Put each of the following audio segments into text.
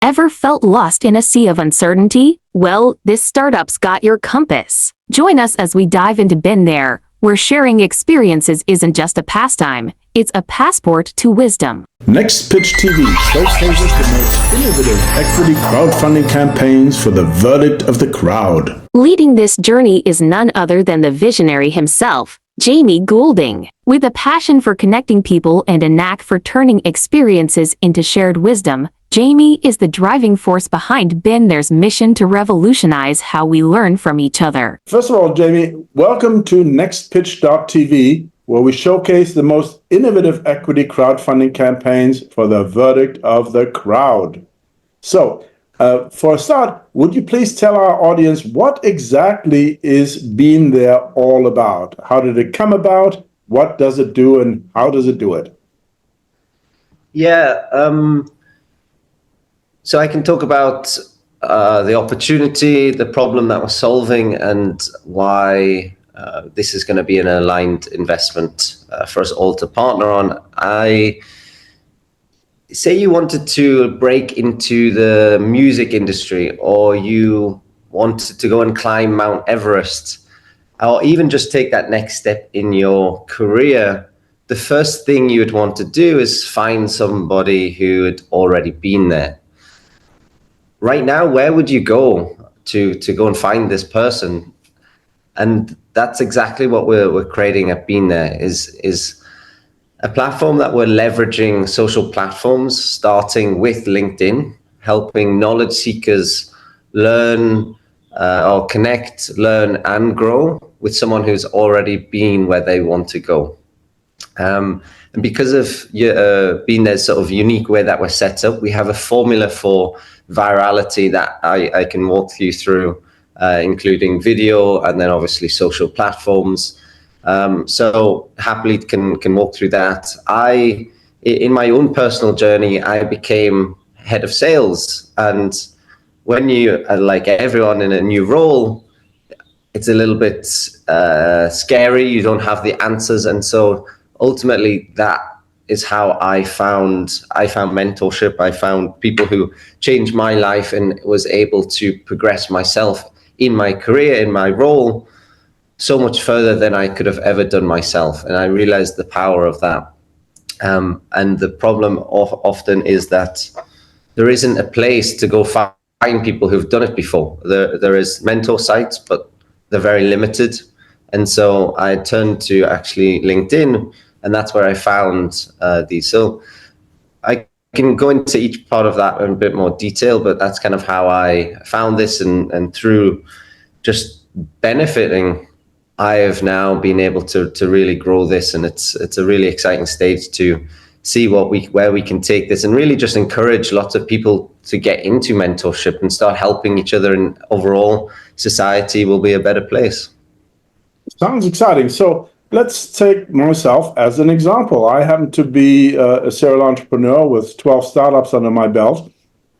Ever felt lost in a sea of uncertainty? Well, this startup's got your compass. Join us as we dive into BeenThere, where sharing experiences isn't just a pastime, it's a passport to wisdom. Next Pitch TV showcases the most innovative equity crowdfunding campaigns for the verdict of the crowd. Leading this journey is none other than the visionary himself, Jamie Goulding. With a passion for connecting people and a knack for turning experiences into shared wisdom, Jamie is the driving force behind BeenThere's mission to revolutionize how we learn from each other. First of all, Jamie, welcome to NextPitch.tv, where we showcase the most innovative equity crowdfunding campaigns for the verdict of the crowd. So, for a start, would you please tell our audience what exactly is BeenThere all about? How did it come about? What does it do, and how does it do it? Yeah, so I can talk about the opportunity, the problem that we're solving, and why this is going to be an aligned investment for us all to partner on. Say you wanted to break into the music industry, or you wanted to go and climb Mount Everest, or even just take that next step in your career. The first thing you would want to do is find somebody who had already been there. Right now, where would you go to go and find this person? And that's exactly what we're creating at BeenThere, is a platform that we're leveraging social platforms, starting with LinkedIn, helping knowledge seekers learn or connect, learn, and grow with someone who's already been where they want to go. And because of BeenThere's sort of unique way that we're set up, we have a formula for virality that I can walk you through, including video and then obviously social platforms. So happily can walk through that. In my own personal journey, I became head of sales. And when you are like everyone in a new role, it's a little bit scary. You don't have the answers. And so ultimately that is how I found mentorship. I found people who changed my life and was able to progress myself in my career, in my role, so much further than I could have ever done myself. And I realized the power of that. And the problem often is that there isn't a place to go find people who've done it before. There is mentor sites, but they're very limited. And so I turned to actually LinkedIn, and that's where I found these. So I can go into each part of that in a bit more detail, but that's kind of how I found this, and through just benefiting, I have now been able to really grow this, and it's a really exciting stage to see where we can take this, and really just encourage lots of people to get into mentorship and start helping each other, and overall society will be a better place. Sounds exciting. So let's take myself as an example. I happen to be a serial entrepreneur with 12 startups under my belt.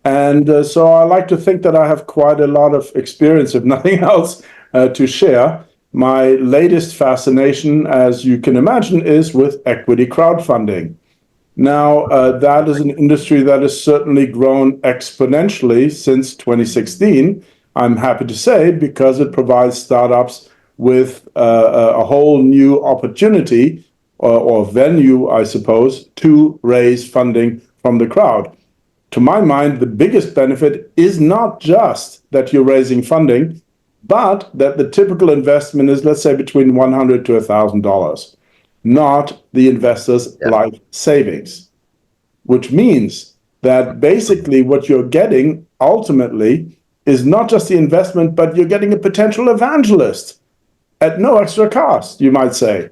And so I like to think that I have quite a lot of experience, if nothing else, to share. My latest fascination, as you can imagine, is with equity crowdfunding. Now, that is an industry that has certainly grown exponentially since 2016, I'm happy to say, because it provides startups with a whole new opportunity or venue, I suppose, to raise funding from the crowd. To my mind, the biggest benefit is not just that you're raising funding, but that the typical investment is, let's say, between $100 to $1,000, not the investor's life savings, which means that basically what you're getting ultimately is not just the investment, but you're getting a potential evangelist at no extra cost, you might say.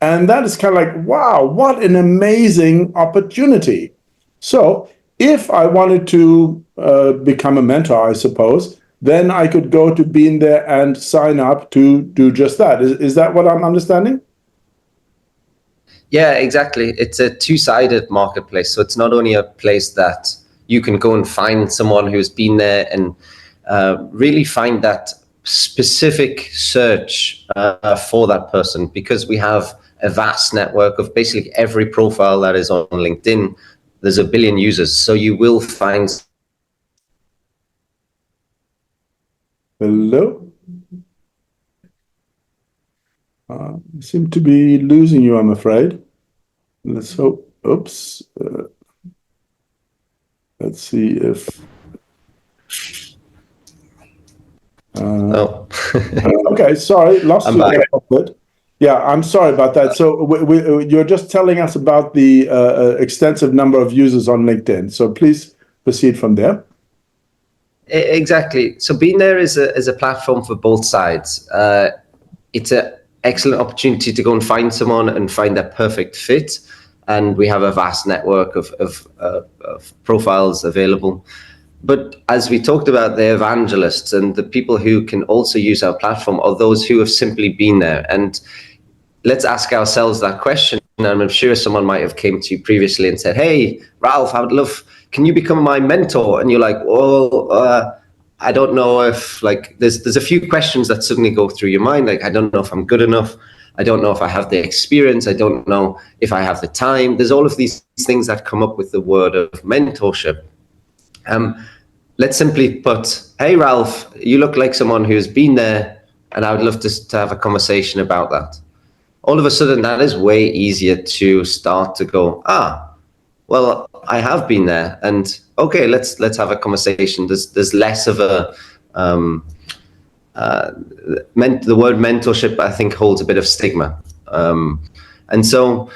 And that is kind of like, wow, what an amazing opportunity. So if I wanted to become a mentor, I suppose, then I could go to BeenThere and sign up to do just that. Is that what I'm understanding? Yeah, exactly. It's a two-sided marketplace. So it's not only a place that you can go and find someone who's been there and really find that specific search for that person, because we have a vast network of basically every profile that is on LinkedIn. There's 1 billion users. So you will find Hello? I seem to be losing you, I'm afraid. Let's hope. Oops. Let's see if. Oh, Okay, sorry, lost I'm you back. there a bit. Yeah, I'm sorry about that. So you're just telling us about the extensive number of users on LinkedIn. So please proceed from there. Exactly. So BeenThere is a platform for both sides. It's an excellent opportunity to go and find someone and find their perfect fit. And we have a vast network of profiles available. But as we talked about, the evangelists and the people who can also use our platform are those who have simply been there. And let's ask ourselves that question. And I'm sure someone might have came to you previously and said, "Hey, Ralph, I would love. Can you become my mentor?" And you're like, "Well, I don't know if like there's a few questions that suddenly go through your mind. Like, I don't know if I'm good enough. I don't know if I have the experience. I don't know if I have the time." There's all of these things that come up with the word of mentorship. Let's simply put, "Hey, Ralph, you look like someone who's been there, and I would love to have a conversation about that." All of a sudden, that is way easier to start to go, well, I have been there, and okay, let's have a conversation. There's less of a the word mentorship, I think, holds a bit of stigma, and so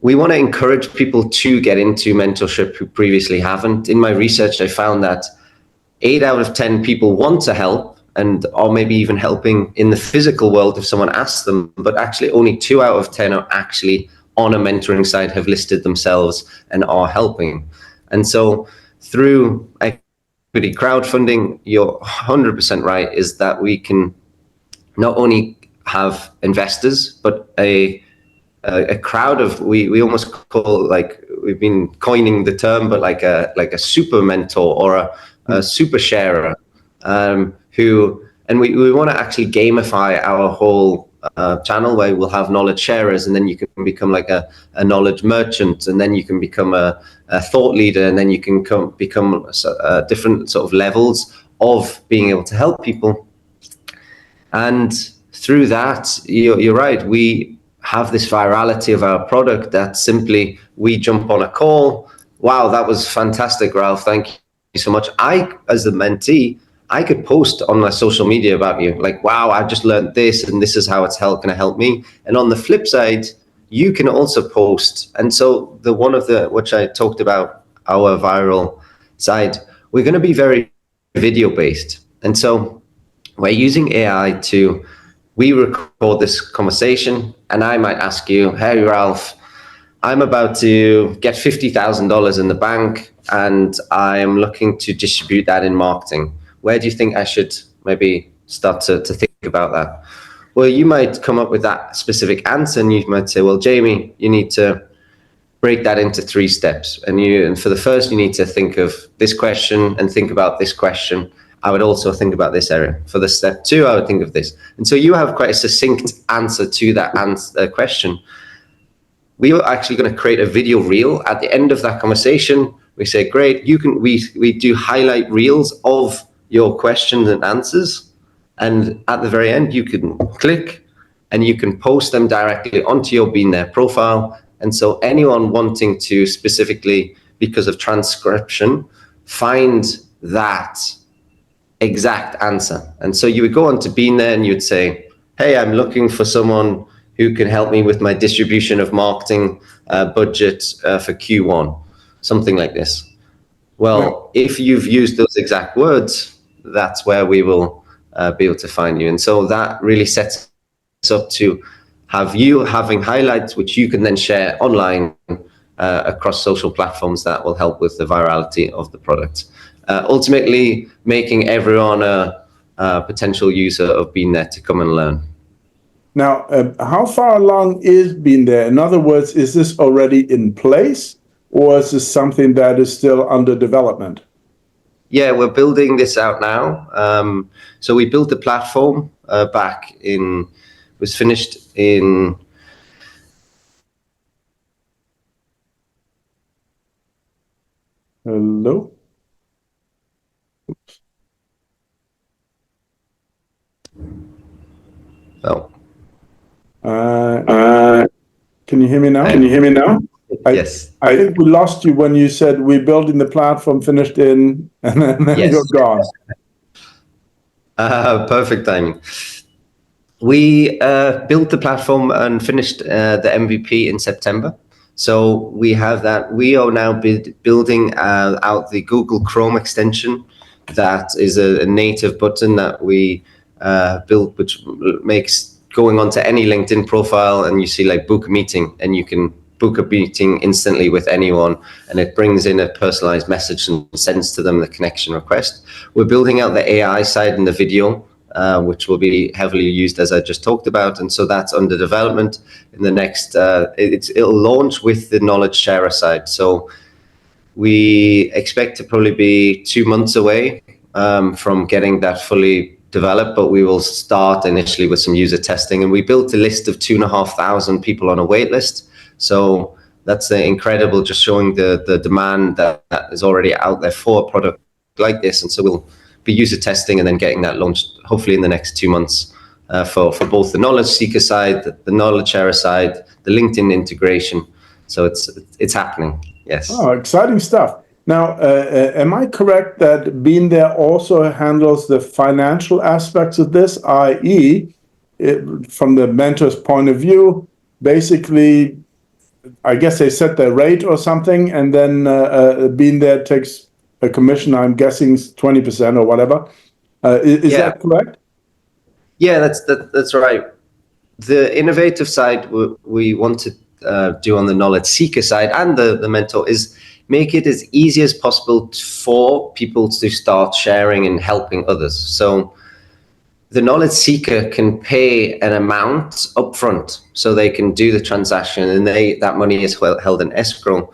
we want to encourage people to get into mentorship who previously haven't. In my research, I found that 8 out of 10 people want to help and or maybe even helping in the physical world if someone asks them, but actually only 2 out of 10 are actually on a mentoring side, have listed themselves and are helping. And so through equity crowdfunding, you're 100% right, is that we can not only have investors, but a crowd of we almost call, like, we've been coining the term, but like a super mentor or a super sharer, who, and we want to actually gamify our whole channel, where we'll have knowledge sharers, and then you can become like a knowledge merchant, and then you can become a thought leader, and then you can become different sort of levels of being able to help people. And through that, you're right, we have this virality of our product that simply we jump on a call. Wow, that was fantastic, Ralph. Thank you so much. I, as the mentee, I could post on my social media about you, like, wow, I just learned this, and this is how it's going to help me. And on the flip side, you can also post. And so the one of the, which I talked about, our viral side, we're going to be very video based. And so we're using AI to, we record this conversation, and I might ask you, "Hey, Ralph, I'm about to get $50,000 in the bank, and I'm looking to distribute that in marketing. Where do you think I should maybe start to think about that?" Well, you might come up with that specific answer, and you might say, "Well, Jamie, you need to break that into 3 steps. And for the first, you need to think of this question and think about this question. I would also think about this area. For the step 2, I would think of this." And so you have quite a succinct answer to that question. We are actually going to create a video reel at the end of that conversation. We say, "Great, you can." We do highlight reels of your questions and answers, and at the very end, you can click and you can post them directly onto your BeenThere profile. And so anyone wanting to specifically, because of transcription, find that exact answer. And so you would go on to BeenThere and you'd say, "Hey, I'm looking for someone who can help me with my distribution of marketing budget for Q1, something like this." Now, Well, if you've used those exact words, that's where we will be able to find you. And so that really sets us up to have you having highlights, which you can then share online across social platforms that will help with the virality of the product. Ultimately, making everyone a potential user of BeenThere to come and learn. now, how far along is BeenThere? In other words, is this already in place, or is this something that is still under development? Yeah, we're building this out now. So we built the platform back in, was finished in, Hello? Oh, Can you hear me now? yes. I think we lost you when you said we're building the platform, finished in, and then Yes. you're gone. Perfect timing. We built the platform and finished the MVP in September. So we have that. We are now building out the Google Chrome extension. That is a native button that we built, which makes going onto any LinkedIn profile and you see like book a meeting, and you can book a meeting instantly with anyone, and it brings in a personalized message and sends to them the connection request. We're building out the AI side and the video, which will be heavily used, as I just talked about. And so that's under development. In the next, it'll launch with the knowledge sharer side. So we expect to probably be 2 months away from getting that fully developed, but we will start initially with some user testing. And we built a list of 2,500 people on a wait list. So that's incredible, just showing the demand that is already out there for a product like this. And so we'll be user testing and then getting that launched hopefully in the next 2 months for both the knowledge seeker side, the knowledge sharer side, the LinkedIn integration. So it's happening. Yes. Oh, exciting stuff. Now, am I correct that BeenThere also handles the financial aspects of this, i.e., from the mentor's point of view, basically, I guess they set their rate or something, and then BeenThere takes a commission, I'm guessing 20% or whatever. Is that correct? Yeah, that's right. The innovative side we want to do on the knowledge seeker side and the mentor is make it as easy as possible for people to start sharing and helping others. So the knowledge seeker can pay an amount upfront so they can do the transaction, and that money is held in escrow.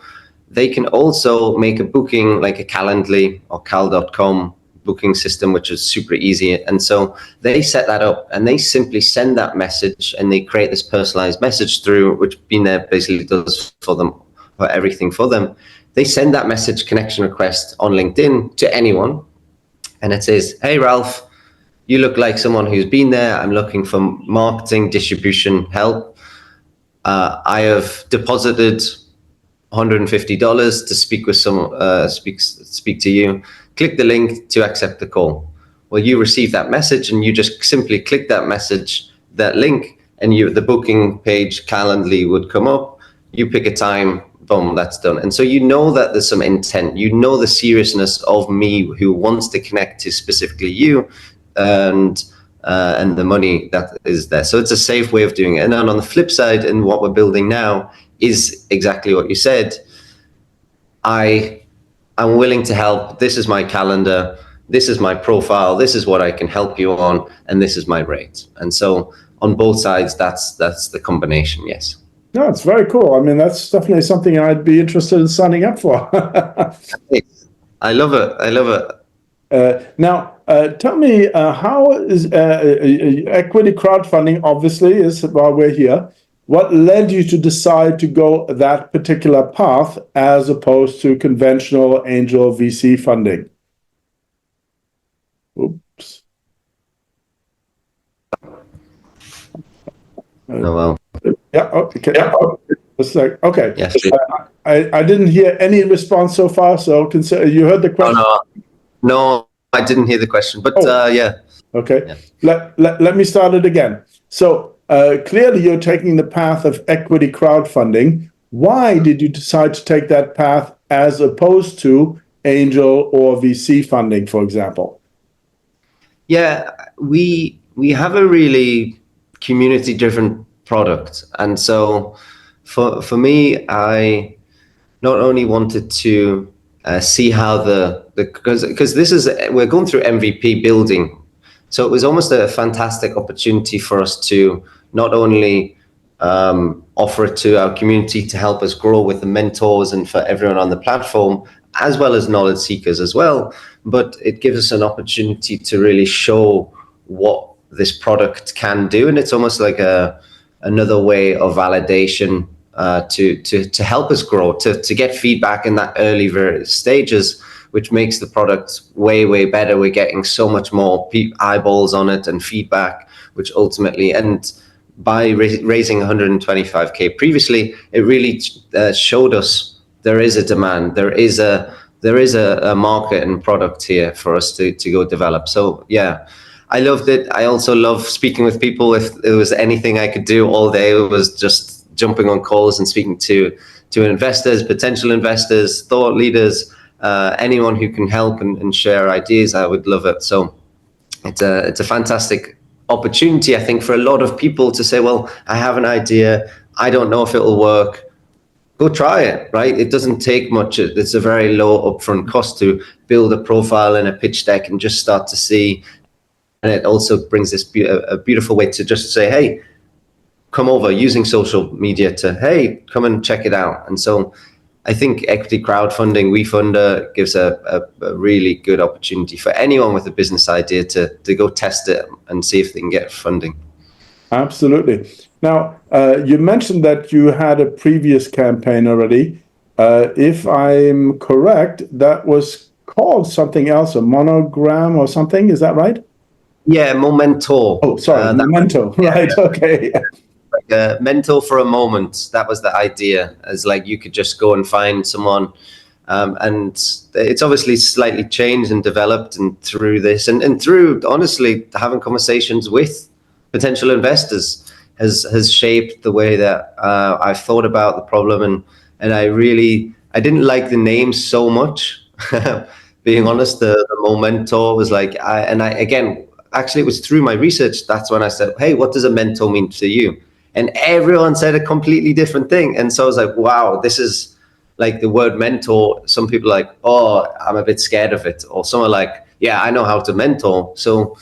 They can also make a booking like a Calendly or cal.com booking system, which is super easy. And so they set that up and they simply send that message and they create this personalized message through, which BeenThere basically does for them, for everything for them. They send that message connection request on LinkedIn to anyone. And it says, hey, Ralph, you look like someone who's been there. I'm looking for marketing distribution help. I have deposited $150 to speak with speak to you. Click the link to accept the call. Well, you receive that message and you just simply click that message, that link, and the booking page Calendly would come up. You pick a time, boom, that's done. And so you know that there's some intent. You know the seriousness of me who wants to connect to specifically you, and the money that is there. So it's a safe way of doing it. And then on the flip side, and what we're building now is exactly what you said. I'm willing to help. This is my calendar. This is my profile. This is what I can help you on, and this is my rate. And so on both sides, that's the combination. Yes. No, it's very cool. I mean, that's definitely something I'd be interested in signing up for. I love it. I love it. Now, tell me, how is equity crowdfunding, obviously, is while we're here. What led you to decide to go that particular path as opposed to conventional angel VC funding? Oops. Oh, well. Yeah. Okay. Yeah. It's like, okay. Yes. I didn't hear any response so far. So consider you heard the question. No, I didn't hear the question, but yeah. Okay. Yeah. Let me start it again. So clearly you're taking the path of equity crowdfunding. Why did you decide to take that path as opposed to angel or VC funding, for example? Yeah, we have a really community-driven product, and so for me, I not only wanted to see how because this is we're going through MVP building, so it was almost a fantastic opportunity for us to not only offer it to our community to help us grow with the mentors and for everyone on the platform, as well as knowledge seekers as well, but it gives us an opportunity to really show what this product can do. And it's almost like another way of validation to help us grow, to get feedback in that early stages, which makes the product way better. We're getting so much more eyeballs on it and feedback, which ultimately, and by raising 125K previously, it really showed us there is a demand, there is a market and product here for us to go develop. So yeah, I loved it. I also love speaking with people. If there was anything I could do all day, it was just jumping on calls and speaking to investors, potential investors, thought leaders, anyone who can help and share ideas. I would love it. So it's a fantastic opportunity, I think, for a lot of people to say, well, I have an idea, I don't know if it will work. Go try it, right? It doesn't take much. It's a very low upfront cost to build a profile and a pitch deck and just start to see. And it also brings this a beautiful way to just say, hey, come over, using social media to, hey, come and check it out. And so I think equity crowdfunding, WeFunder, gives a really good opportunity for anyone with a business idea to go test it and see if they can get funding. Absolutely. Now, you mentioned that you had a previous campaign already. If I'm correct, that was called something else, a monogram or something. Is that right? Yeah, Momento. Oh, sorry, Memento. Right. Okay. Mentor for a moment. That was the idea. As like you could just go and find someone, and it's obviously slightly changed and developed, and through this and through honestly having conversations with potential investors has shaped the way that I've thought about the problem, and I didn't like the name so much. Being honest, the Momento was like actually it was through my research that's when I said, hey, what does a mentor mean to you? And everyone said a completely different thing. And so I was like, wow, this is like the word mentor. Some people are like, oh, I'm a bit scared of it. Or some are like, yeah, I know how to mentor. So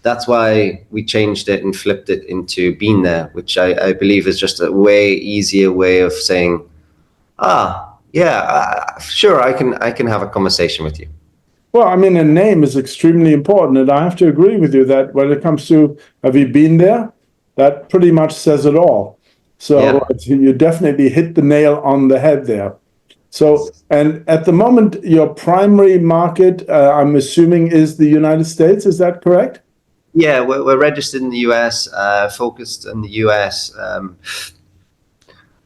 that's why we changed it and flipped it into BeenThere, which I believe is just a way easier way of saying, sure, I can have a conversation with you. Well, I mean, a name is extremely important. And I have to agree with you that when it comes to have you been there, that pretty much says it all. So you definitely hit the nail on the head there. So, and at the moment, your primary market, I'm assuming, is the United States. Is that correct? Yeah, we're registered in the US, focused in the US.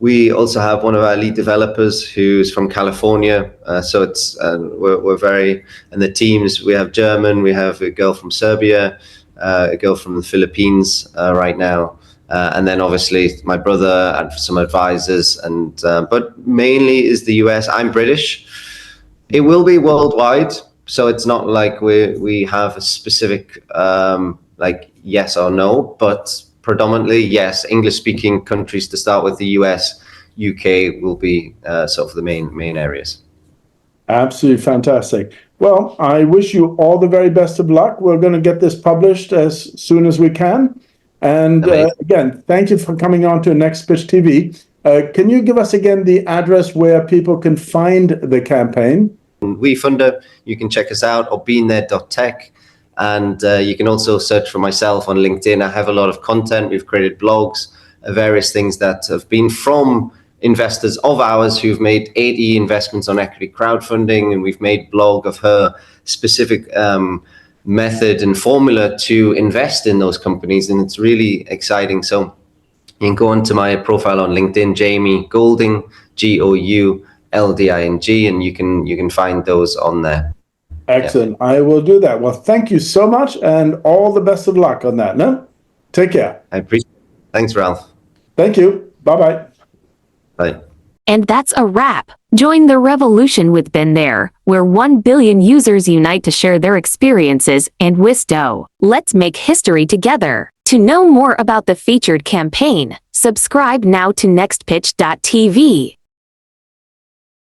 We also have one of our lead developers who's from California. So it's we're very, and the teams, we have German, we have a girl from Serbia, a girl from the Philippines right now. And then obviously my brother and some advisors, and but mainly is the US. I'm British. It will be worldwide. So it's not like we have a specific like yes or no, but predominantly yes, English speaking countries to start with. The US, UK will be sort of the main areas. Absolutely fantastic. Well, I wish you all the very best of luck. We're going to get this published as soon as we can. And again, thank you for coming on to Next Pitch TV. Can you give us again the address where people can find the campaign? WeFunder, you can check us out, or beenthere.tech. And you can also search for myself on LinkedIn. I have a lot of content. We've created blogs, various things that have been from investors of ours who've made 80 investments on equity crowdfunding. And we've made blog of her specific method and formula to invest in those companies. And it's really exciting. So you can go onto my profile on LinkedIn, Jamie Goulding, GOULDING, and you can find those on there. Excellent. Yeah. I will do that. Well, thank you so much, and all the best of luck on that. No? Take care. I appreciate it. Thanks, Ralph. Thank you. Bye-bye. Bye. And that's a wrap. Join the revolution with BeenThere, where 1 billion users unite to share their experiences and wisdom. Let's make history together. To know more about the featured campaign, subscribe now to nextpitch.tv.